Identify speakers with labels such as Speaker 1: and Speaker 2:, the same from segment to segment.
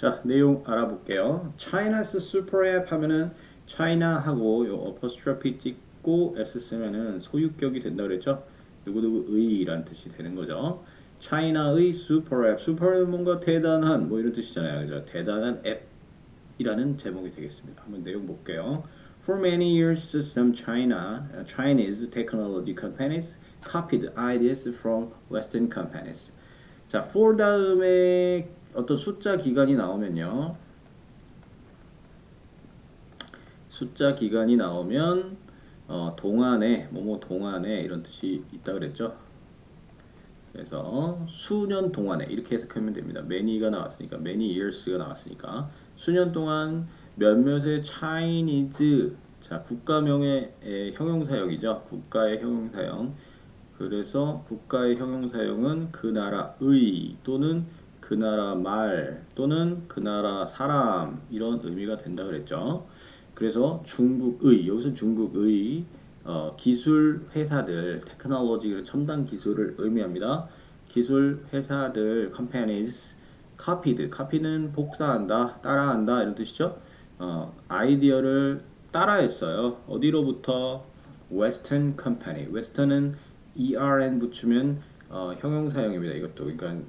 Speaker 1: 자, 내용 알아볼게요. China's super app 하면은 China하고 요 어퍼스트로피 찍고 S 쓰면은 소유격이 된다 그랬죠? 누구누구의라는 뜻이 되는 거죠. China의 super app. super는 뭔가 대단한 뭐 이런 뜻이잖아요. 그죠? 대단한 앱이라는 제목이 되겠습니다. 한번 내용 볼게요. For many years, some Chinese technology companies copied ideas from Western companies. 자, for 다음에 어떤 숫자 기간이 나오면요. 숫자 기간이 나오면 동안에 뭐뭐 동안에 이런 뜻이 있다 그랬죠. 그래서 수년 동안에 이렇게 해석하면 됩니다. many가 나왔으니까 many years가 나왔으니까 수년 동안 몇몇의 Chinese 자 국가명의 형용사형이죠. 국가의 형용사형. 그래서 국가의 형용사형은 그 나라의 또는 그 나라 말 또는 그 나라 사람 이런 의미가 된다 그랬죠. 그래서 중국의 여기서 중국의 기술 회사들 테크놀로지 첨단 기술을 의미합니다. 기술 회사들 companies copied는 복사한다 따라한다 이런 뜻이죠. 아이디어를 따라했어요. 어디로부터? Western company. Western은 ERN 붙이면 형용사형입니다. 이것도 그러니까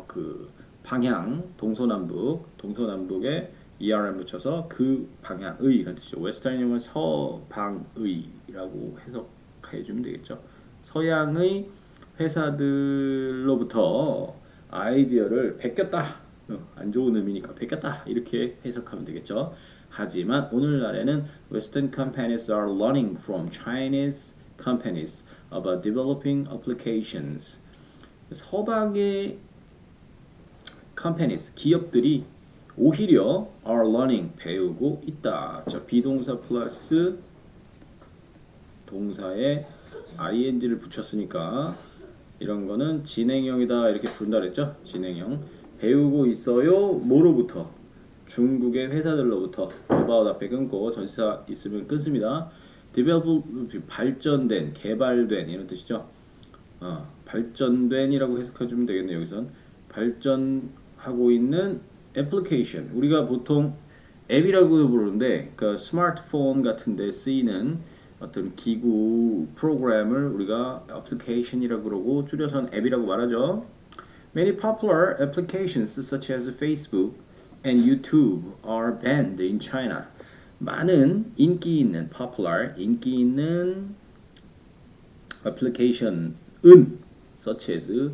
Speaker 1: 그 방향 동서남북에 ERN 붙여서 그 방향의 이런 뜻이죠. 웨스턴이면 서방의라고 해석해 주면 되겠죠. 서양의 회사들로부터 아이디어를 베꼈다. 안 좋은 의미니까 베꼈다. 이렇게 해석하면 되겠죠. 하지만 오늘날에는 Western companies are learning from Chinese companies about developing applications. 서방의 companies, 기업들이 오히려 are learning, 배우고 있다. 자, 비동사 플러스 동사에 ing를 붙였으니까 이런 거는 진행형이다 이렇게 부른다 그랬죠? 진행형. 배우고 있어요. 뭐로부터? 중국의 회사들로부터. about 앞에 끊고 전치사 있으면 끊습니다. develop, 발전된, 개발된 이런 뜻이죠. 발전된이라고 해석해주면 되겠네요. 여기선 발전하고 있는 애플리케이션. 우리가 보통 앱이라고 부르는데 그 스마트폰 같은데 쓰이는 어떤 기구 프로그램을 우리가 애플리케이션이라고 그러고 줄여서는 앱이라고 말하죠. Many popular applications such as Facebook and YouTube are banned in China. 많은 인기 있는 popular 인기 있는 애플리케이션은 such as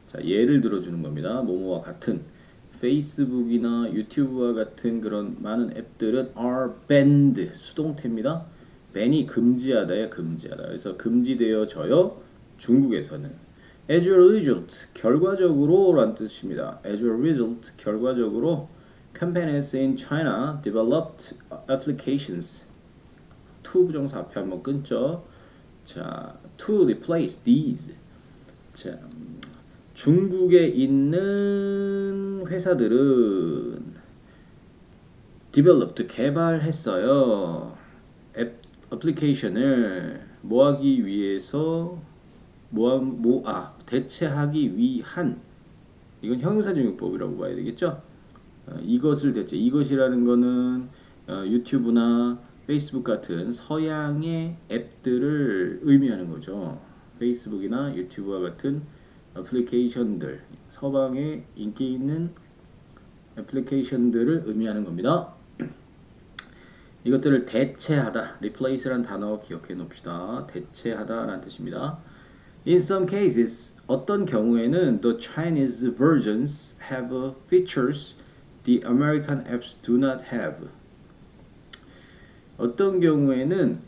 Speaker 1: 자 예를 들어주는 겁니다. 뭐뭐와 같은 페이스북이나 유튜브와 같은 그런 많은 앱들은 are banned 수동태입니다. ban이 금지하다야 금지하다. 그래서 금지되어져요. 중국에서는 as a result 결과적으로란 뜻입니다. as a result 결과적으로 companies in China developed applications to 부정사 앞에 한번 끊죠. 자, to replace these. 자, 중국에 있는 회사들은 developed 개발했어요. 애플리케이션을 뭐하기 위해서 대체하기 위한 이건 형용사정용법이라고 봐야 되겠죠. 이것을 대체 이것이라는 거는 유튜브나 페이스북 같은 서양의 앱들을 의미하는 거죠. 페이스북이나 유튜브와 같은 애플리케이션들 서방의 인기 있는 애플리케이션들을 의미하는 겁니다. 이것들을 대체하다, replace라는 단어 기억해 놓읍시다. 대체하다라는 뜻입니다. In some cases, 어떤 경우에는 the Chinese versions have features the American apps do not have. 어떤 경우에는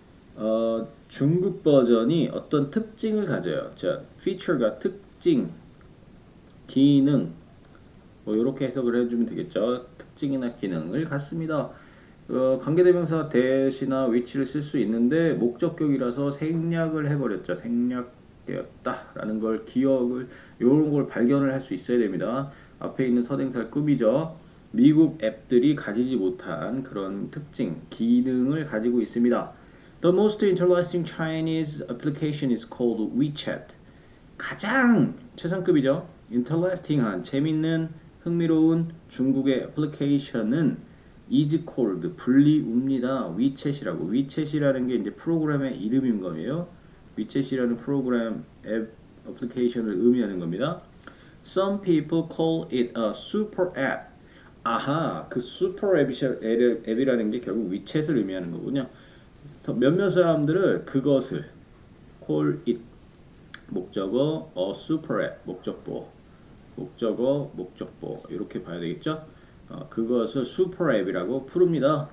Speaker 1: 중국 버전이 어떤 특징을 가져요. 자, feature가 특징, 기능, 뭐 이렇게 해석을 해주면 되겠죠. 특징이나 기능을 갖습니다. 관계대명사 대시나 위치를 쓸 수 있는데 목적격이라서 생략을 해버렸죠. 생략되었다라는 걸 기억을 이런 걸 발견을 할 수 있어야 됩니다. 앞에 있는 선행사를 꾸미죠. 미국 앱들이 가지지 못한 그런 특징, 기능을 가지고 있습니다. The most interesting Chinese application is called WeChat. 가장 최상급이죠. interesting한 재밌는 흥미로운 중국의 애플리케이션은 is called 불리웁니다. 위챗이라고. 위챗이라는 게 이제 프로그램의 이름인 거예요. 위챗이라는 프로그램 앱 애플리케이션을 의미하는 겁니다. Some people call it a super app. 아하, 그 슈퍼 앱이라는 게 결국 위챗을 의미하는 거군요. 몇몇 사람들은 그것을 call it 목적어 super app 목적보 이렇게 봐야 되겠죠? 그것을 슈퍼 앱이라고 부릅니다.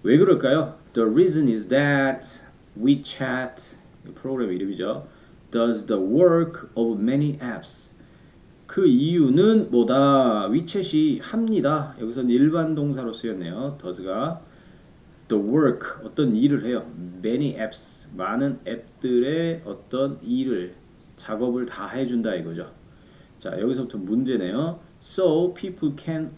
Speaker 1: 왜 그럴까요? The reason is that WeChat 프로그램 이름이죠. Does the work of many apps. 그 이유는 뭐다? 위챗이 합니다. 여기서는 일반 동사로 쓰였네요. does가 the work 어떤 일을 해요. many apps 많은 앱들의 어떤 일을 작업을 다 해준다 이거죠. 자 여기서부터 문제네요. So people can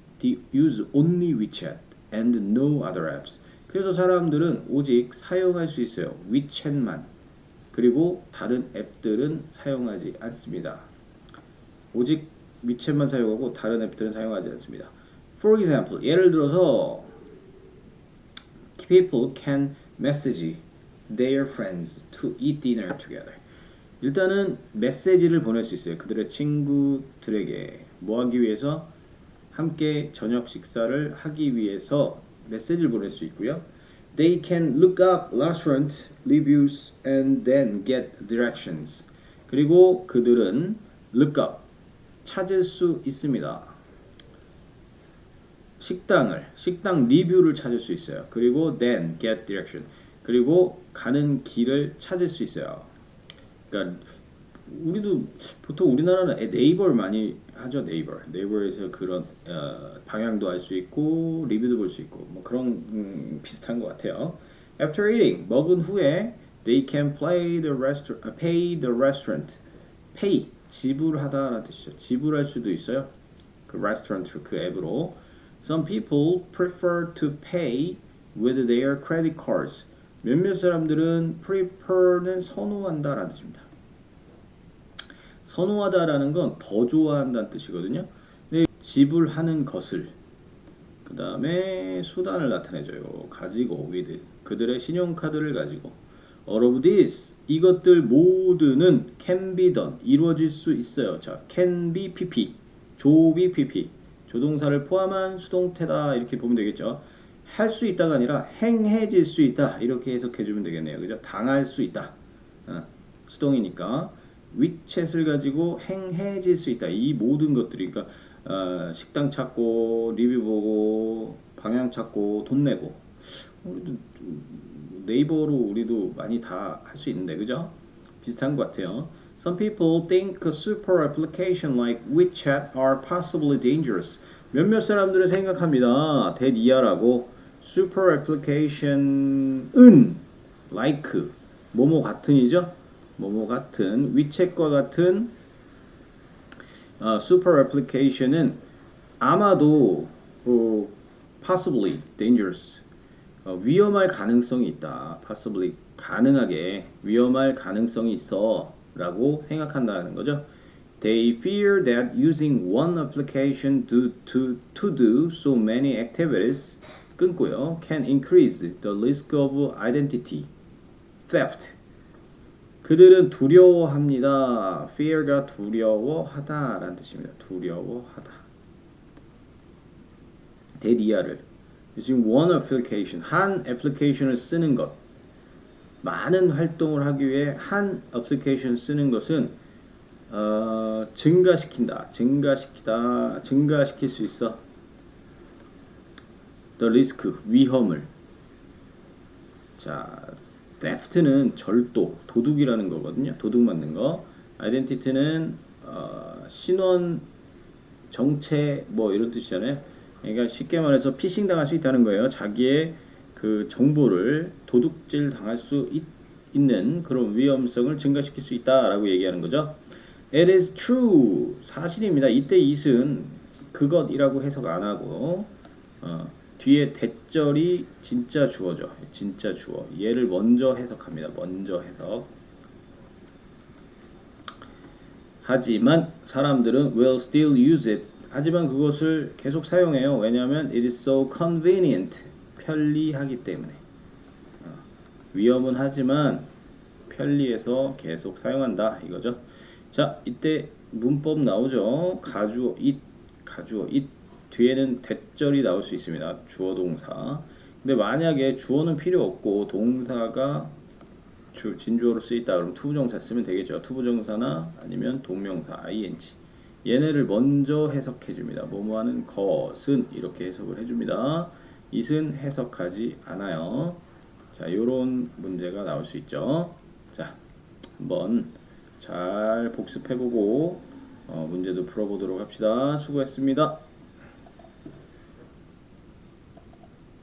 Speaker 1: use only WeChat and no other apps. 그래서 사람들은 오직 사용할 수 있어요. 위챗만. 그리고 다른 앱들은 사용하지 않습니다. 오직 위챗만 사용하고 다른 앱들은 사용하지 않습니다. For example, 예를 들어서 people can message their friends to eat dinner together. 일단은 메시지를 보낼 수 있어요. 그들의 친구들에게 뭐 하기 위해서? 함께 저녁 식사를 하기 위해서 메시지를 보낼 수 있고요. They can look up restaurant reviews and then get directions. 그리고 그들은 look up 찾을 수 있습니다. 식당 리뷰를 찾을 수 있어요. 그리고 then get direction. 그리고 가는 길을 찾을 수 있어요. 그러니까 우리도 보통 우리나라는 네이버를 많이 하죠. 네이버에서 그런 방향도 알 수 있고 리뷰도 볼 수 있고 뭐 그런 비슷한 것 같아요. After eating 먹은 후에 they can pay the restaurant. pay 지불하다라는 뜻이죠. 지불할 수도 있어요. 그 restaurant 그 앱으로. Some people prefer to pay with their credit cards. 몇몇 사람들은 prefer는 선호한다라는 뜻입니다. 선호하다라는 건 더 좋아한다는 뜻이거든요. 근데 지불하는 것을 그 다음에 수단을 나타내줘요. 가지고 with 그들의 신용카드를 가지고 all of this 이것들 모두는 can be done 이루어질 수 있어요. 자, can be pp 조비 pp 조동사를 포함한 수동태다 이렇게 보면 되겠죠. 할 수 있다가 아니라 행해질 수 있다 이렇게 해석해주면 되겠네요. 그죠? 당할 수 있다. 수동이니까 위챗을 가지고 행해질 수 있다. 이 모든 것들이 그러니까 식당 찾고 리뷰 보고 방향 찾고 돈 내고 우리도 네이버로 우리도 많이 다 할 수 있는데 그죠? 비슷한 것 같아요. Some people think a super application like WeChat are possibly dangerous. 몇몇 사람들은 생각합니다. 대이하라고 super application은 like 뭐뭐 같은이죠. 뭐뭐 같은 위챗과 같은 super application은 아마도 possibly dangerous 위험할 가능성이 있다. possibly 가능하게 위험할 가능성이 있어 라고 생각한다는 거죠. They fear that using one application to do so many activities 끊고요. can increase the risk of identity theft. 그들은 두려워합니다. fear가 두려워하다라는 뜻입니다. 두려워하다. 대리아를 using one application 한 애플리케이션을 쓰는 것 많은 활동을 하기 위해 한 애플리케이션 쓰는 것은 증가시킬 수 있어. the risk 위험을. 자, theft는 절도, 도둑이라는 거거든요. 도둑 맞는 거. identity는 신원, 정체 뭐 이런 뜻이잖아요. 그러니까 쉽게 말해서 피싱 당할 수 있다는 거예요. 자기의 그 정보를 도둑질 당할 수 있는 그런 위험성을 증가시킬 수 있다라고 얘기하는 거죠. It is true. 사실입니다. 이때 it은 그것이라고 해석 안 하고 뒤에 대절이 진짜 주어죠. 진짜 주어. 얘를 먼저 해석합니다. 먼저 해석. 하지만 사람들은 will still use it. 하지만 그것을 계속 사용해요. 왜냐하면 it is so convenient. 편리하기 때문에. 위험은 하지만 편리해서 계속 사용한다 이거죠. 자, 이때 문법 나오죠. 가주어 it 뒤에는 대절이 나올 수 있습니다. 주어 동사. 근데 만약에 주어는 필요 없고 동사가 진주어로 쓰였다 그러면 투부정사 쓰면 되겠죠. 투부정사나 아니면 동명사 ing. 얘네를 먼저 해석해 줍니다. 뭐뭐 하는 것은 이렇게 해석을 해 줍니다. it은 해석하지 않아요. 자, 요런 문제가 나올 수 있죠. 자, 한번 잘 복습해 보고 문제도 풀어 보도록 합시다. 수고했습니다.